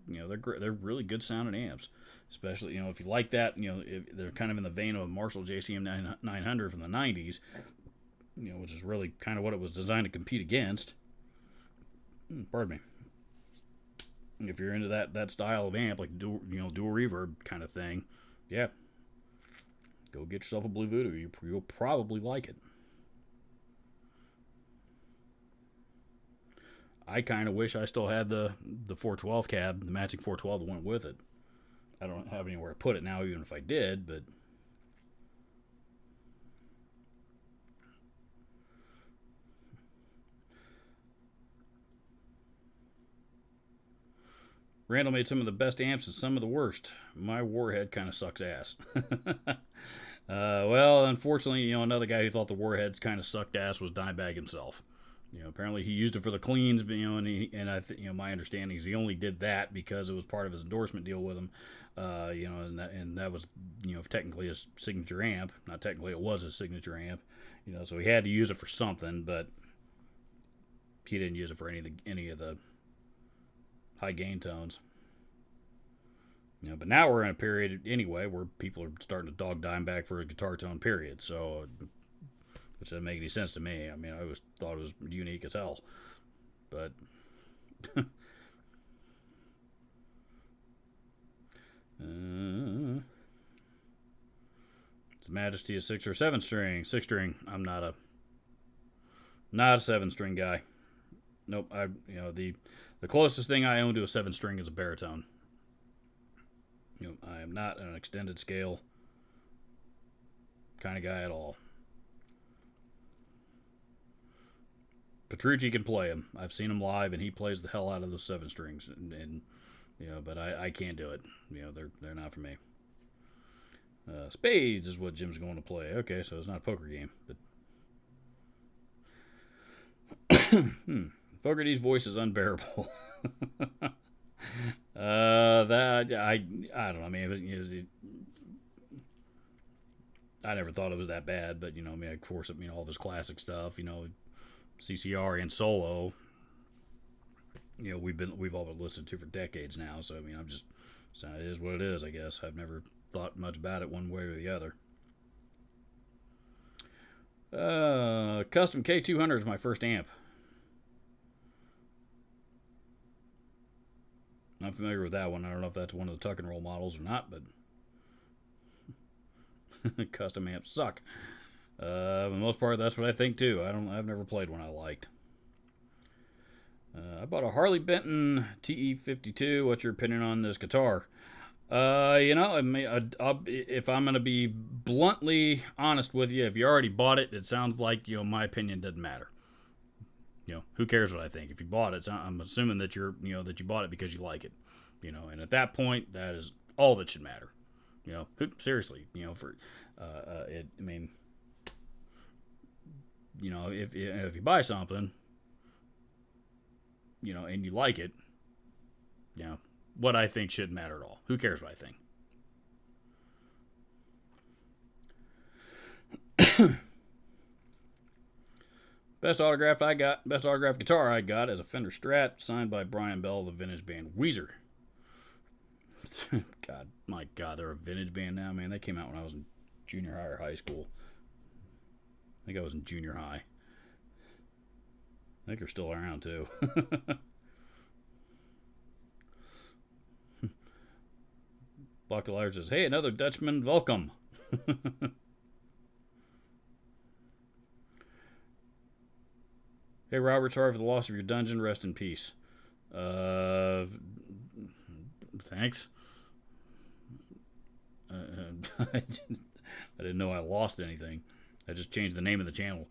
they're really good sounding amps. Especially, if you like that, they're kind of in the vein of a Marshall JCM 900 from the 90s, which is really kind of what it was designed to compete against. Pardon me. If you're into that style of amp, like dual reverb kind of thing, yeah, go get yourself a Blue Voodoo. You'll probably like it. I kind of wish I still had the 412 cab, the matching 412 that went with it. I don't have anywhere to put it now, even if I did, but Randall made some of the best amps and some of the worst. My Warhead kind of sucks ass. Well, unfortunately, another guy who thought the Warhead kind of sucked ass was Dimebag himself. Apparently he used it for the cleans, but my understanding is he only did that because it was part of his endorsement deal with him. And that was technically his signature amp. Not technically, it was his signature amp. So he had to use it for something, but he didn't use it for any of the high gain tones. But now we're in a period anyway where people are starting to dog Dimebag for his guitar tone. Period. So. Which doesn't make any sense to me. I mean, I always thought it was unique as hell. But His Majesty is 6 or 7 string. 6 string. I'm not a 7-string guy. Nope. The closest thing I own to a 7-string is a baritone. I am not an extended scale kind of guy at all. Petrucci can play him. I've seen him live, and he plays the hell out of those 7 strings. And but I can't do it. They're not for me. Spades is what Jim's going to play. Okay, so it's not a poker game. But Fogarty's voice is unbearable. That I don't know. I mean, I never thought it was that bad, but of course, all of his classic stuff, CCR and solo, we've all been listening to for decades now. So so it is what it is, I guess. I've never thought much about it one way or the other. Custom K200 is my first amp. I'm familiar with that one. I don't know if that's one of the tuck and roll models or not, but custom amps suck. For the most part, that's what I think too. I've never played one I liked. I bought a Harley Benton TE52. What's your opinion on this guitar? If I'm gonna be bluntly honest with you, if you already bought it, it sounds like my opinion doesn't matter. Who cares what I think? If you bought it, I'm assuming that that you bought it because you like it. And at that point, that is all that should matter. Seriously, for it. I mean, if you buy something, and you like it, what I think shouldn't matter at all. Who cares what I think? Best autograph guitar I got is a Fender Strat signed by Brian Bell of the vintage band Weezer. My God, they're a vintage band now, man. They came out when I was in junior high or high school. I think I was in junior high. I think they're still around too. Buckler says, "Hey, another Dutchman, welcome." Hey, Robert, sorry for the loss of your dungeon. Rest in peace. Uh, thanks. I didn't know I lost anything. I just changed the name of the channel.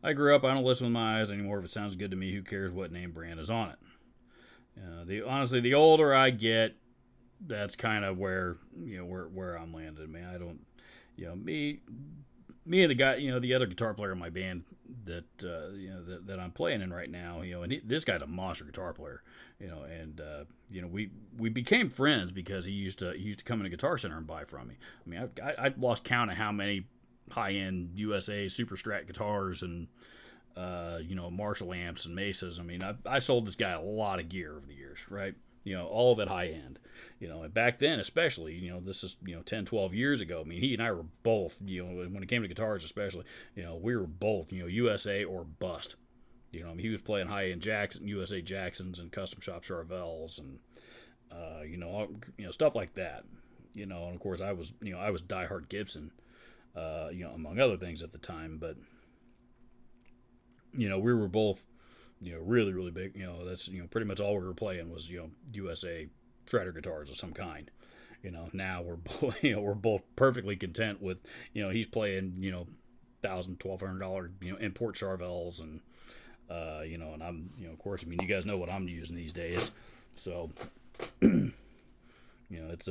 I grew up. I don't listen with my eyes anymore. If it sounds good to me, who cares what name brand is on it? Honestly, the older I get, that's kind of where I'm landed. Man, I don't, me and the guy, the other guitar player in my band that that I'm playing in right now, and this guy's a monster guitar player, and we became friends because he used to come in a Guitar Center and buy from me. I mean, I lost count of how many high-end USA Super Strat guitars and Marshall amps and Mesas. I mean, I sold this guy a lot of gear over the years, right? All of it high end. And back then, especially, this is 10, 12 years ago. I mean, he and I were both, when it came to guitars, especially, we were both, USA or bust. I mean, he was playing high end USA Jacksons and custom shop Charvels and stuff like that. And of course, I was diehard Gibson, among other things at the time, but we were both, really, really big. That's, pretty much all we were playing was, USA shredder guitars of some kind. Now we're both perfectly content with, he's playing, $1,000, $1,200, import Charvels and, and I'm, of course, I mean, you guys know what I'm using these days. So, it's,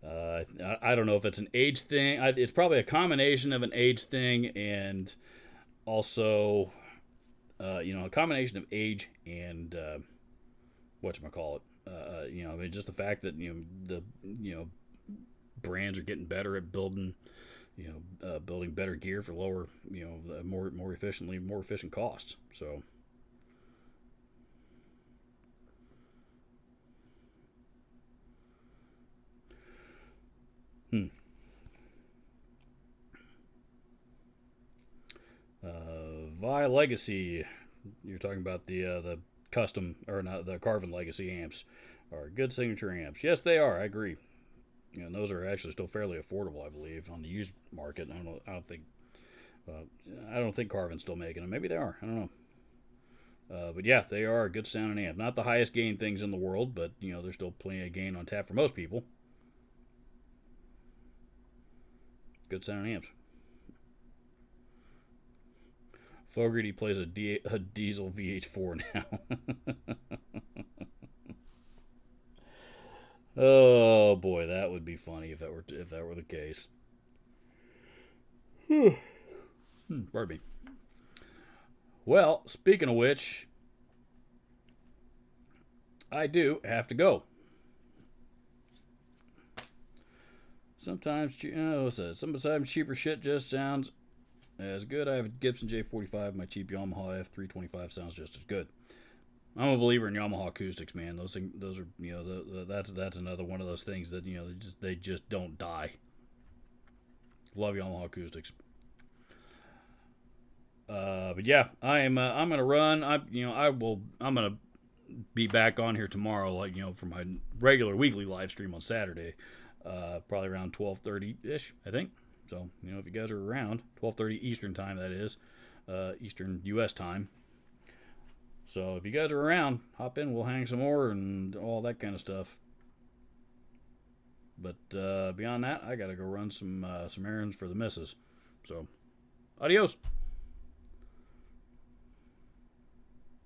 I don't know if it's an age thing. It's probably a combination of an age thing and also, a combination of age and whatchamacallit. I mean, just the fact that the brands are getting better at building building better gear for lower more efficient costs. So. Vi Legacy, you're talking about the custom or not the Carvin Legacy amps are good signature amps. Yes, they are. I agree. And those are actually still fairly affordable, I believe, on the used market. I don't think Carvin's still making them. Maybe they are. I don't know. But yeah, they are a good sounding amp. Not the highest gain things in the world, but there's still plenty of gain on tap for most people. Good sounding amps. Fogarty plays a diesel VH4 now. Oh boy, that would be funny if that were the case. Pardon me. Well, speaking of which, I do have to go. Sometimes cheaper shit just sounds as good. I have a Gibson J45. My cheap Yamaha F325 sounds just as good. I'm a believer in Yamaha acoustics, man. Those are that's another one of those things that they just don't die. Love Yamaha acoustics. But yeah, I'm gonna run. I'm gonna be back on here tomorrow, for my regular weekly live stream on Saturday, probably around 12:30 ish, I think. So, if you guys are around, 12:30 Eastern time, that is, Eastern U.S. time. So, if you guys are around, hop in, we'll hang some more and all that kind of stuff. But beyond that, I gotta go run some errands for the missus. So, adios.